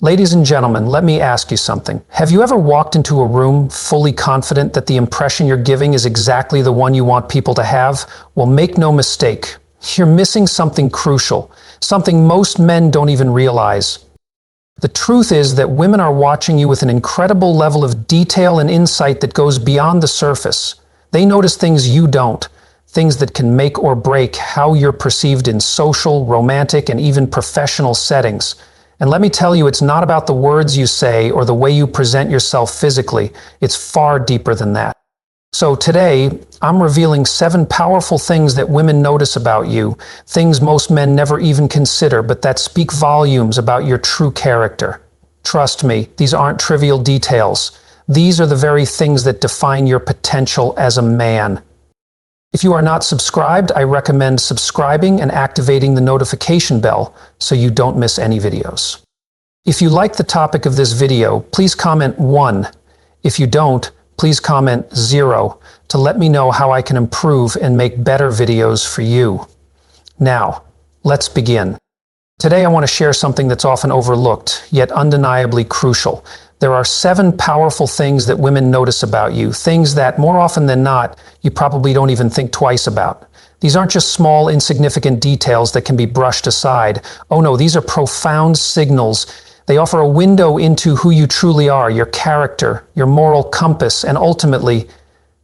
Ladies and gentlemen, let me ask you something. Have you ever walked into a room fully confident that the impression you're giving is exactly the one you want people to have? Well, make no mistake. You're missing something crucial, something most men don't even realize. The truth is that women are watching you with an incredible level of detail and insight that goes beyond the surface. They notice things you don't, things that can make or break how you're perceived in social, romantic, and even professional settings. And let me tell you, it's not about the words you say or the way you present yourself physically. It's far deeper than that. So today, I'm revealing 7 powerful things that women notice about you, things most men never even consider, but that speak volumes about your true character. Trust me, these aren't trivial details. These are the very things that define your potential as a man. If you are not subscribed, I recommend subscribing and activating the notification bell so you don't miss any videos. If you like the topic of this video, please comment 1. If you don't, please comment 0 to let me know how I can improve and make better videos for you. Now, let's begin. Today I want to share something that's often overlooked, yet undeniably crucial. There are 7 powerful things that women notice about you, things that, more often than not, you probably don't even think twice about. These aren't just small, insignificant details that can be brushed aside. Oh no, these are profound signals. They offer a window into who you truly are, your character, your moral compass, and ultimately,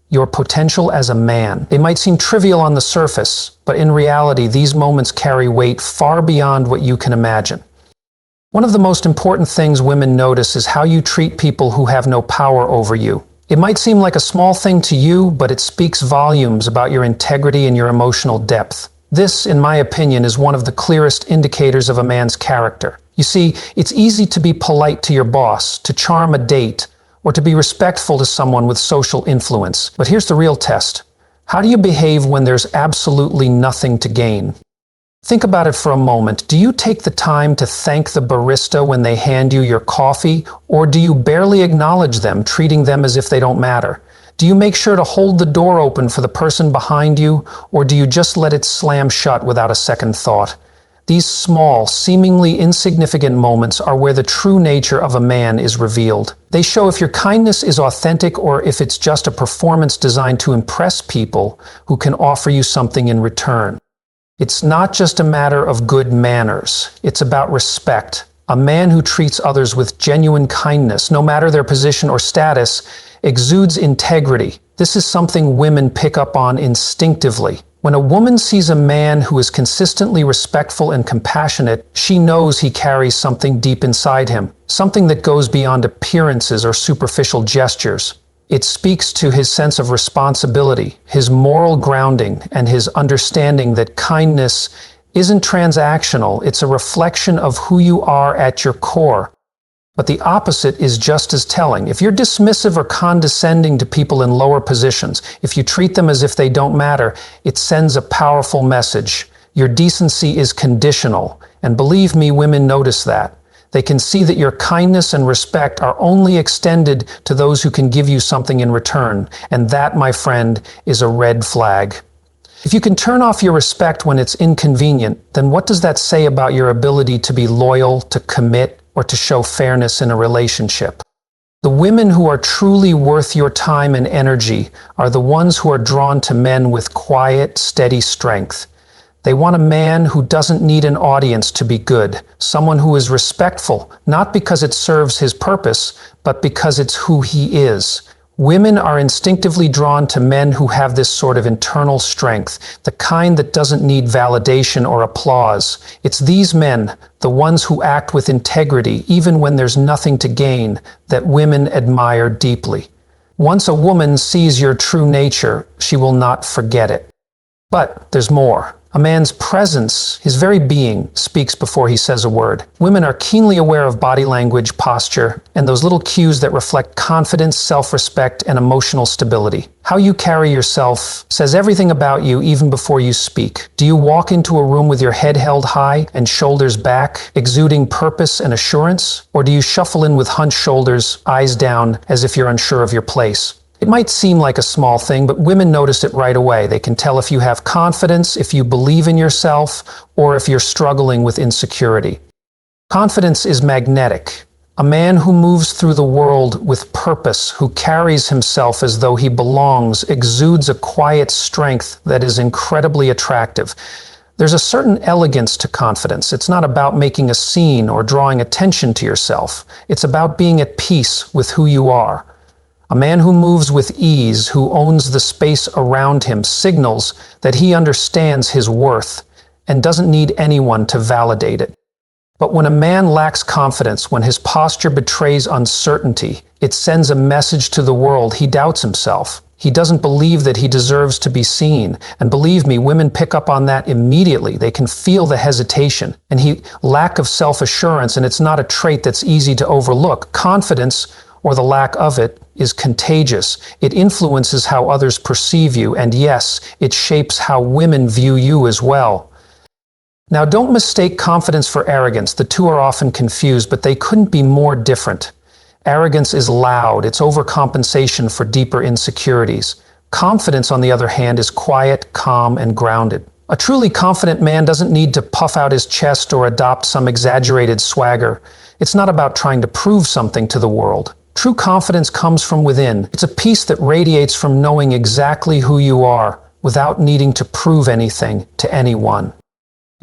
your potential as a man. They might seem trivial on the surface, but in reality, these moments carry weight far beyond what you can imagine. One of the most important things women notice is how you treat people who have no power over you. It might seem like a small thing to you, but it speaks volumes about your integrity and your emotional depth. This, in my opinion, is one of the clearest indicators of a man's character. You see, it's easy to be polite to your boss, to charm a date, or to be respectful to someone with social influence. But here's the real test. How do you behave when there's absolutely nothing to gain? Think about it for a moment. Do you take the time to thank the barista when they hand you your coffee, or do you barely acknowledge them, treating them as if they don't matter? Do you make sure to hold the door open for the person behind you, or do you just let it slam shut without a second thought? These small, seemingly insignificant moments are where the true nature of a man is revealed. They show if your kindness is authentic or if it's just a performance designed to impress people who can offer you something in return. It's not just a matter of good manners. It's about respect. A man who treats others with genuine kindness, no matter their position or status, exudes integrity. This is something women pick up on instinctively. When a woman sees a man who is consistently respectful and compassionate, she knows he carries something deep inside him, something that goes beyond appearances or superficial gestures. It speaks to his sense of responsibility, his moral grounding, and his understanding that kindness isn't transactional. It's a reflection of who you are at your core. But the opposite is just as telling. If you're dismissive or condescending to people in lower positions, if you treat them as if they don't matter, it sends a powerful message. Your decency is conditional, and believe me, women notice that. They can see that your kindness and respect are only extended to those who can give you something in return, and that, my friend, is a red flag. If you can turn off your respect when it's inconvenient, then what does that say about your ability to be loyal, to commit, or to show fairness in a relationship? The women who are truly worth your time and energy are the ones who are drawn to men with quiet, steady strength. They want a man who doesn't need an audience to be good, someone who is respectful, not because it serves his purpose, but because it's who he is. Women are instinctively drawn to men who have this sort of internal strength, the kind that doesn't need validation or applause. It's these men, the ones who act with integrity, even when there's nothing to gain, that women admire deeply. Once a woman sees your true nature, she will not forget it. But there's more. A man's presence, his very being, speaks before he says a word. Women are keenly aware of body language, posture, and those little cues that reflect confidence, self-respect, and emotional stability. How you carry yourself says everything about you even before you speak. Do you walk into a room with your head held high and shoulders back, exuding purpose and assurance? Or do you shuffle in with hunched shoulders, eyes down, as if you're unsure of your place? It might seem like a small thing, but women notice it right away. They can tell if you have confidence, if you believe in yourself, or if you're struggling with insecurity. Confidence is magnetic. A man who moves through the world with purpose, who carries himself as though he belongs, exudes a quiet strength that is incredibly attractive. There's a certain elegance to confidence. It's not about making a scene or drawing attention to yourself. It's about being at peace with who you are. A man who moves with ease, who owns the space around him, signals that he understands his worth and doesn't need anyone to validate it. But when a man lacks confidence, when his posture betrays uncertainty, it sends a message to the world. He doubts himself. He doesn't believe that he deserves to be seen. And believe me, women pick up on that immediately. They can feel the hesitation and lack of self-assurance, and it's not a trait that's easy to overlook. Confidence, or the lack of it, is contagious. It influences how others perceive you, and yes, it shapes how women view you as well. Now, don't mistake confidence for arrogance. The two are often confused, but they couldn't be more different. Arrogance is loud. It's overcompensation for deeper insecurities. Confidence, on the other hand, is quiet, calm, and grounded. A truly confident man doesn't need to puff out his chest or adopt some exaggerated swagger. It's not about trying to prove something to the world. True confidence comes from within. It's a peace that radiates from knowing exactly who you are without needing to prove anything to anyone.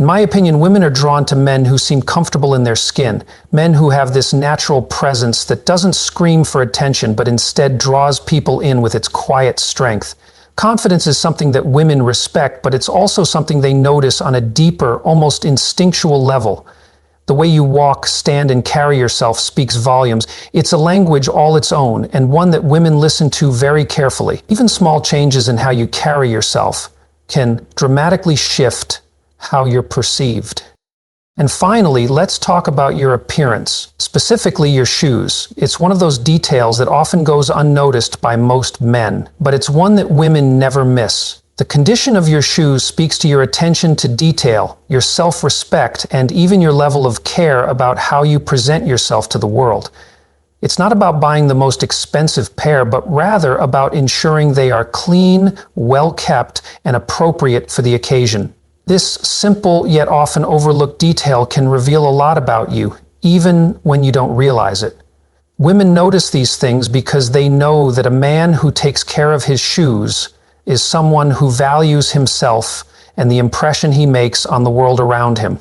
In my opinion, women are drawn to men who seem comfortable in their skin, men who have this natural presence that doesn't scream for attention but instead draws people in with its quiet strength. Confidence is something that women respect, but it's also something they notice on a deeper, almost instinctual level. The way you walk, stand, and carry yourself speaks volumes. It's a language all its own, and one that women listen to very carefully. Even small changes in how you carry yourself can dramatically shift how you're perceived. And finally, let's talk about your appearance, specifically your shoes. It's one of those details that often goes unnoticed by most men, but it's one that women never miss. The condition of your shoes speaks to your attention to detail, your self-respect, and even your level of care about how you present yourself to the world. It's not about buying the most expensive pair, but rather about ensuring they are clean, well-kept, and appropriate for the occasion. This simple yet often overlooked detail can reveal a lot about you, even when you don't realize it. Women notice these things because they know that a man who takes care of his shoes is someone who values himself and the impression he makes on the world around him.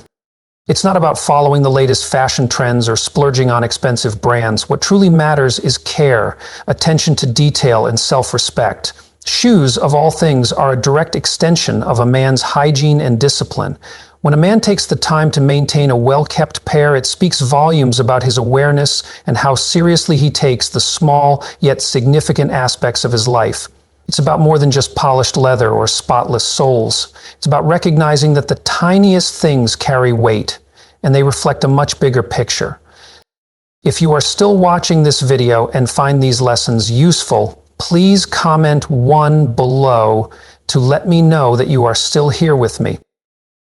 It's not about following the latest fashion trends or splurging on expensive brands. What truly matters is care, attention to detail, and self-respect. Shoes, of all things, are a direct extension of a man's hygiene and discipline. When a man takes the time to maintain a well-kept pair, it speaks volumes about his awareness and how seriously he takes the small yet significant aspects of his life. It's about more than just polished leather or spotless soles. It's about recognizing that the tiniest things carry weight, and they reflect a much bigger picture. If you are still watching this video and find these lessons useful, please comment 1 below to let me know that you are still here with me.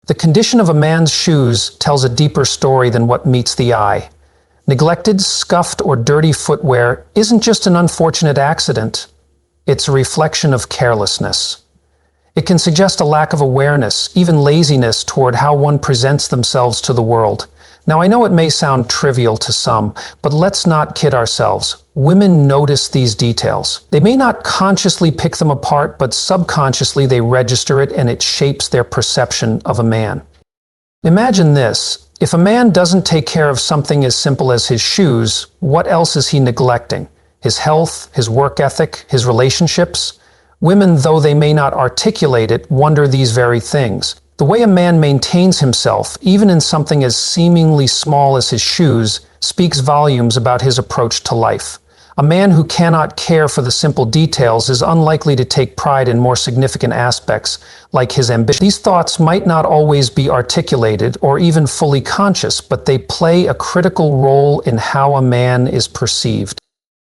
The condition of a man's shoes tells a deeper story than what meets the eye. Neglected, scuffed, or dirty footwear isn't just an unfortunate accident. It's a reflection of carelessness. It can suggest a lack of awareness, even laziness toward how one presents themselves to the world. Now, I know it may sound trivial to some, but let's not kid ourselves. Women notice these details. They may not consciously pick them apart, but subconsciously they register it, and it shapes their perception of a man. Imagine this. If a man doesn't take care of something as simple as his shoes, what else is he neglecting? His health, his work ethic, his relationships? Women, though they may not articulate it, wonder these very things. The way a man maintains himself, even in something as seemingly small as his shoes, speaks volumes about his approach to life. A man who cannot care for the simple details is unlikely to take pride in more significant aspects, like his ambition. These thoughts might not always be articulated or even fully conscious, but they play a critical role in how a man is perceived.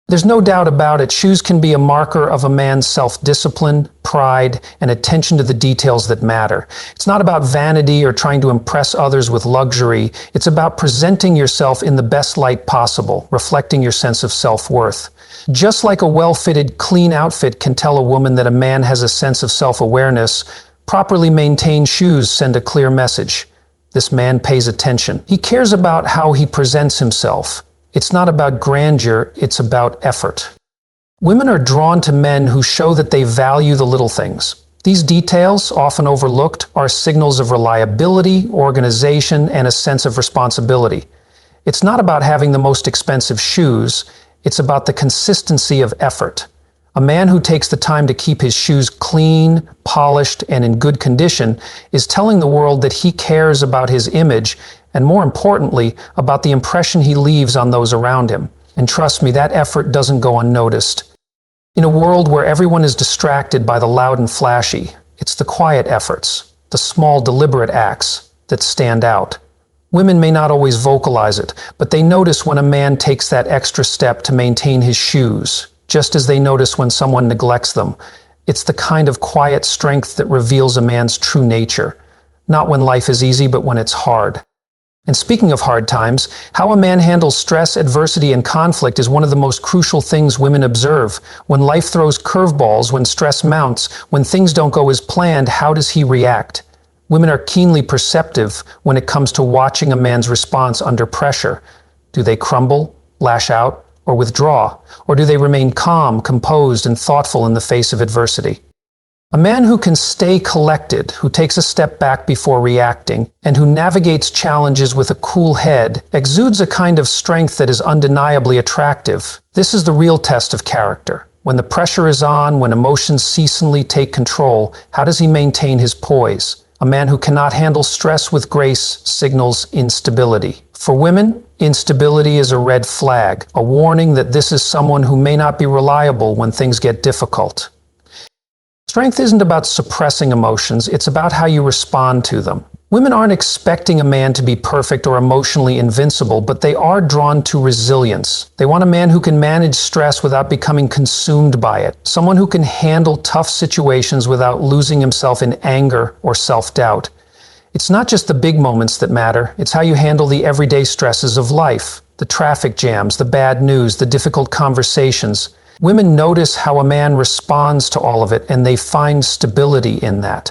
There's no doubt about it, shoes can be a marker of a man's self-discipline, pride, and attention to the details that matter. It's not about vanity or trying to impress others with luxury. It's about presenting yourself in the best light possible, reflecting your sense of self-worth. Just like a well-fitted, clean outfit can tell a woman that a man has a sense of self-awareness, properly maintained shoes send a clear message. This man pays attention. He cares about how he presents himself. It's not about grandeur, it's about effort. Women are drawn to men who show that they value the little things. These details, often overlooked, are signals of reliability, organization, and a sense of responsibility. It's not about having the most expensive shoes, it's about the consistency of effort. A man who takes the time to keep his shoes clean, polished, and in good condition is telling the world that he cares about his image and, more importantly, about the impression he leaves on those around him. And trust me, that effort doesn't go unnoticed. In a world where everyone is distracted by the loud and flashy, it's the quiet efforts, the small, deliberate acts that stand out. Women may not always vocalize it, but they notice when a man takes that extra step to maintain his shoes, just as they notice when someone neglects them. It's the kind of quiet strength that reveals a man's true nature, not when life is easy, but when it's hard. And speaking of hard times, how a man handles stress, adversity, and conflict is one of the most crucial things women observe. When life throws curveballs, when stress mounts, when things don't go as planned, how does he react? Women are keenly perceptive when it comes to watching a man's response under pressure. Do they crumble, lash out, or withdraw? Or do they remain calm, composed, and thoughtful in the face of adversity? A man who can stay collected, who takes a step back before reacting, and who navigates challenges with a cool head, exudes a kind of strength that is undeniably attractive. This is the real test of character. When the pressure is on, when emotions ceaselessly take control, how does he maintain his poise? A man who cannot handle stress with grace signals instability. For women, instability is a red flag, a warning that this is someone who may not be reliable when things get difficult. Strength isn't about suppressing emotions, it's about how you respond to them. Women aren't expecting a man to be perfect or emotionally invincible, but they are drawn to resilience. They want a man who can manage stress without becoming consumed by it, someone who can handle tough situations without losing himself in anger or self-doubt. It's not just the big moments that matter, it's how you handle the everyday stresses of life, the traffic jams, the bad news, the difficult conversations. Women notice how a man responds to all of it, and they find stability in that.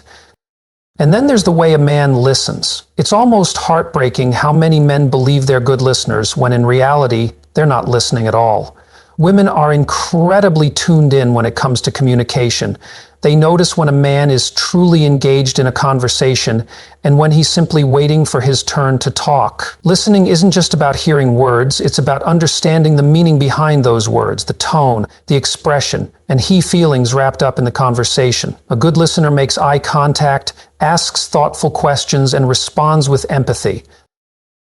And then there's the way a man listens. It's almost heartbreaking how many men believe they're good listeners when in reality, they're not listening at all. Women are incredibly tuned in when it comes to communication. They notice when a man is truly engaged in a conversation and when he's simply waiting for his turn to talk. Listening isn't just about hearing words, it's about understanding the meaning behind those words, the tone, the expression, and feelings wrapped up in the conversation. A good listener makes eye contact, asks thoughtful questions, and responds with empathy.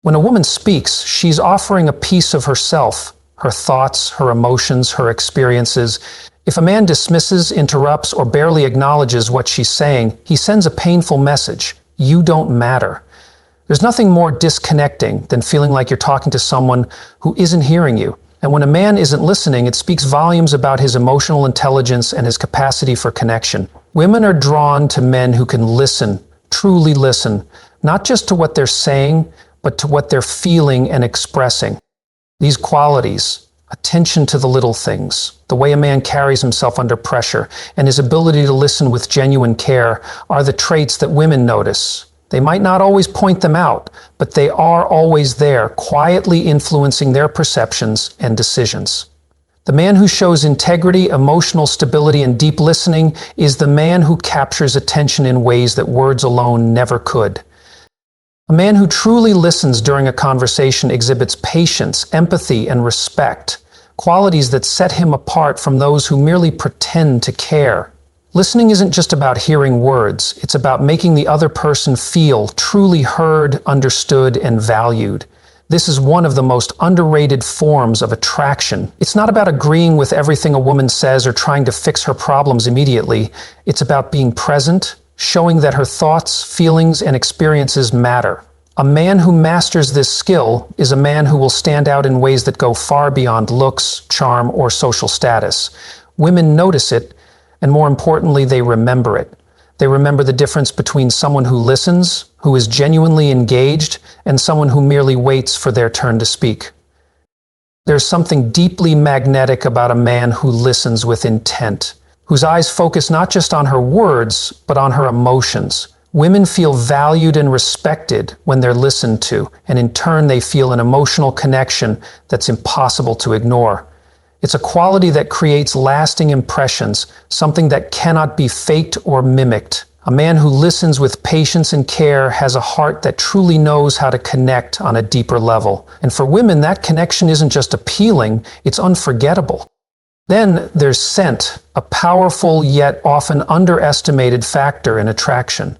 When a woman speaks, she's offering a piece of herself, her thoughts, her emotions, her experiences. If a man dismisses, interrupts, or barely acknowledges what she's saying, he sends a painful message. You don't matter. There's nothing more disconnecting than feeling like you're talking to someone who isn't hearing you. And when a man isn't listening, it speaks volumes about his emotional intelligence and his capacity for connection. Women are drawn to men who can listen, truly listen, not just to what they're saying, but to what they're feeling and expressing. These qualities, attention to the little things, the way a man carries himself under pressure, and his ability to listen with genuine care are the traits that women notice. They might not always point them out, but they are always there, quietly influencing their perceptions and decisions. The man who shows integrity, emotional stability, and deep listening is the man who captures attention in ways that words alone never could. A man who truly listens during a conversation exhibits patience, empathy, and respect, qualities that set him apart from those who merely pretend to care. Listening isn't just about hearing words, it's about making the other person feel truly heard, understood, and valued. This is one of the most underrated forms of attraction. It's not about agreeing with everything a woman says or trying to fix her problems immediately. It's about being present, showing that her thoughts, feelings, and experiences matter. A man who masters this skill is a man who will stand out in ways that go far beyond looks, charm, or social status. Women notice it, and more importantly, they remember it. They remember the difference between someone who listens, who is genuinely engaged, and someone who merely waits for their turn to speak. There's something deeply magnetic about a man who listens with intent, whose eyes focus not just on her words, but on her emotions. Women feel valued and respected when they're listened to, and in turn they feel an emotional connection that's impossible to ignore. It's a quality that creates lasting impressions, something that cannot be faked or mimicked. A man who listens with patience and care has a heart that truly knows how to connect on a deeper level. And for women, that connection isn't just appealing, it's unforgettable. Then there's scent, a powerful yet often underestimated factor in attraction.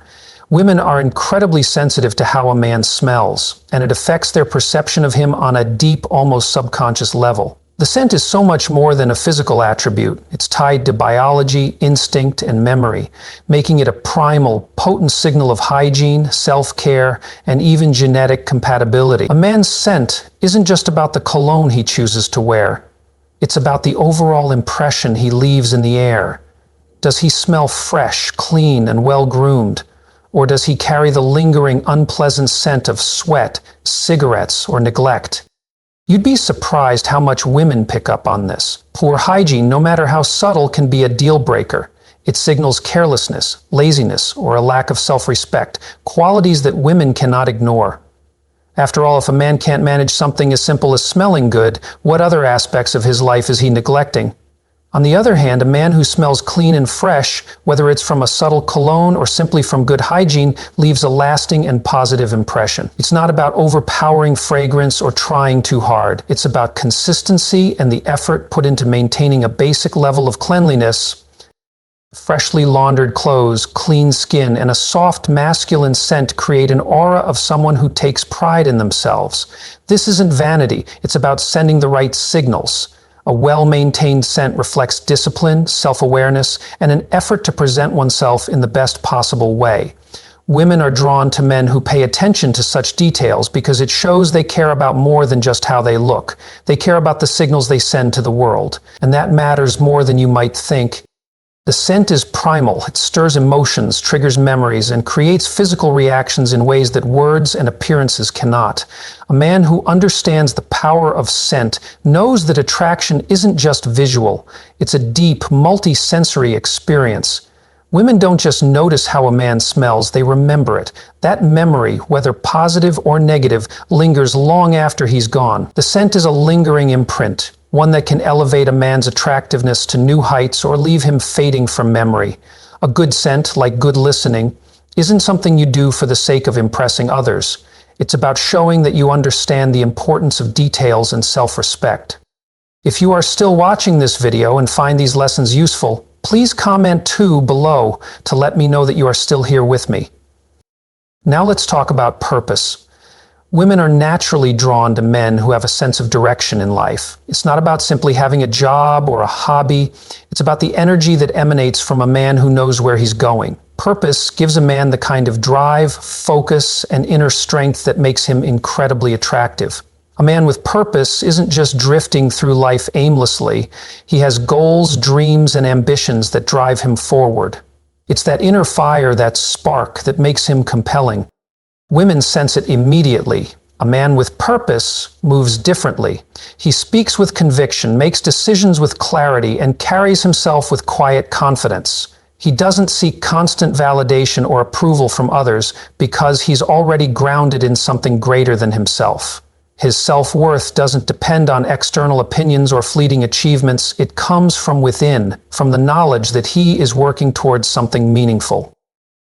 Women are incredibly sensitive to how a man smells, and it affects their perception of him on a deep, almost subconscious level. The scent is so much more than a physical attribute. It's tied to biology, instinct, and memory, making it a primal, potent signal of hygiene, self-care, and even genetic compatibility. A man's scent isn't just about the cologne he chooses to wear. It's about the overall impression he leaves in the air. Does he smell fresh, clean, and well-groomed? Or does he carry the lingering, unpleasant scent of sweat, cigarettes, or neglect? You'd be surprised how much women pick up on this. Poor hygiene, no matter how subtle, can be a deal breaker. It signals carelessness, laziness, or a lack of self-respect, qualities that women cannot ignore. After all, if a man can't manage something as simple as smelling good, what other aspects of his life is he neglecting? On the other hand, a man who smells clean and fresh, whether it's from a subtle cologne or simply from good hygiene, leaves a lasting and positive impression. It's not about overpowering fragrance or trying too hard. It's about consistency and the effort put into maintaining a basic level of cleanliness. Freshly laundered clothes, clean skin, and a soft masculine scent create an aura of someone who takes pride in themselves. This isn't vanity. It's about sending the right signals. A well-maintained scent reflects discipline, self-awareness, and an effort to present oneself in the best possible way. Women are drawn to men who pay attention to such details because it shows they care about more than just how they look. They care about the signals they send to the world, and that matters more than you might think. The scent is primal. It stirs emotions, triggers memories, and creates physical reactions in ways that words and appearances cannot. A man who understands the power of scent knows that attraction isn't just visual. It's a deep, multi-sensory experience. Women don't just notice how a man smells, they remember it. That memory, whether positive or negative, lingers long after he's gone. The scent is a lingering imprint, one that can elevate a man's attractiveness to new heights or leave him fading from memory. A good scent, like good listening, isn't something you do for the sake of impressing others. It's about showing that you understand the importance of details and self-respect. If you are still watching this video and find these lessons useful, please comment too below to let me know that you are still here with me. Now let's talk about purpose. Women are naturally drawn to men who have a sense of direction in life. It's not about simply having a job or a hobby. It's about the energy that emanates from a man who knows where he's going. Purpose gives a man the kind of drive, focus, and inner strength that makes him incredibly attractive. A man with purpose isn't just drifting through life aimlessly. He has goals, dreams, and ambitions that drive him forward. It's that inner fire, that spark, that makes him compelling. Women sense it immediately. A man with purpose moves differently. He speaks with conviction, makes decisions with clarity, and carries himself with quiet confidence. He doesn't seek constant validation or approval from others because he's already grounded in something greater than himself. His self-worth doesn't depend on external opinions or fleeting achievements. It comes from within, from the knowledge that he is working towards something meaningful.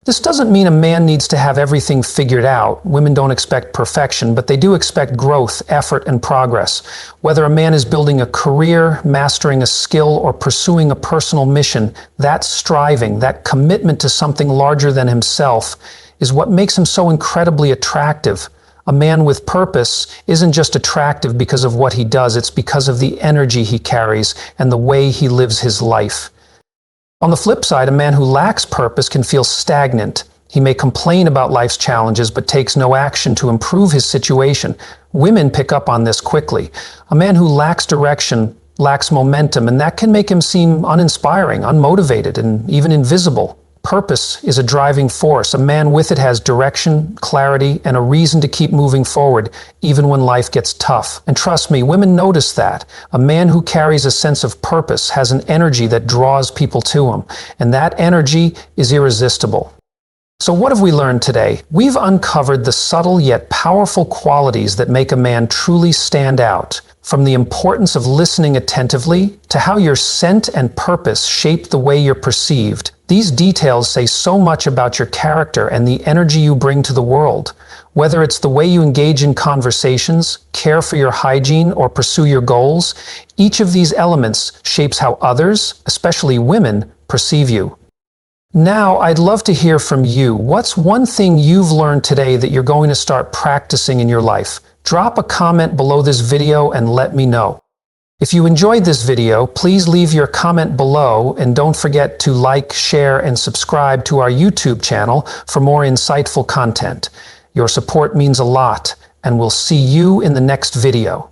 This doesn't mean a man needs to have everything figured out. Women don't expect perfection, but they do expect growth, effort, and progress. Whether a man is building a career, mastering a skill, or pursuing a personal mission, that striving, that commitment to something larger than himself, is what makes him so incredibly attractive. A man with purpose isn't just attractive because of what he does, it's because of the energy he carries and the way he lives his life. On the flip side, a man who lacks purpose can feel stagnant. He may complain about life's challenges but takes no action to improve his situation. Women pick up on this quickly. A man who lacks direction lacks momentum, and that can make him seem uninspiring, unmotivated, and even invisible. Purpose is a driving force. A man with it has direction, clarity, and a reason to keep moving forward, even when life gets tough. And trust me, women notice that. A man who carries a sense of purpose has an energy that draws people to him, and that energy is irresistible. So what have we learned today? We've uncovered the subtle yet powerful qualities that make a man truly stand out, from the importance of listening attentively to how your scent and purpose shape the way you're perceived. These details say so much about your character and the energy you bring to the world. Whether it's the way you engage in conversations, care for your hygiene, or pursue your goals, each of these elements shapes how others, especially women, perceive you. Now, I'd love to hear from you. What's one thing you've learned today that you're going to start practicing in your life? Drop a comment below this video and let me know. If you enjoyed this video, please leave your comment below and don't forget to like, share, and subscribe to our YouTube channel for more insightful content. Your support means a lot, and we'll see you in the next video.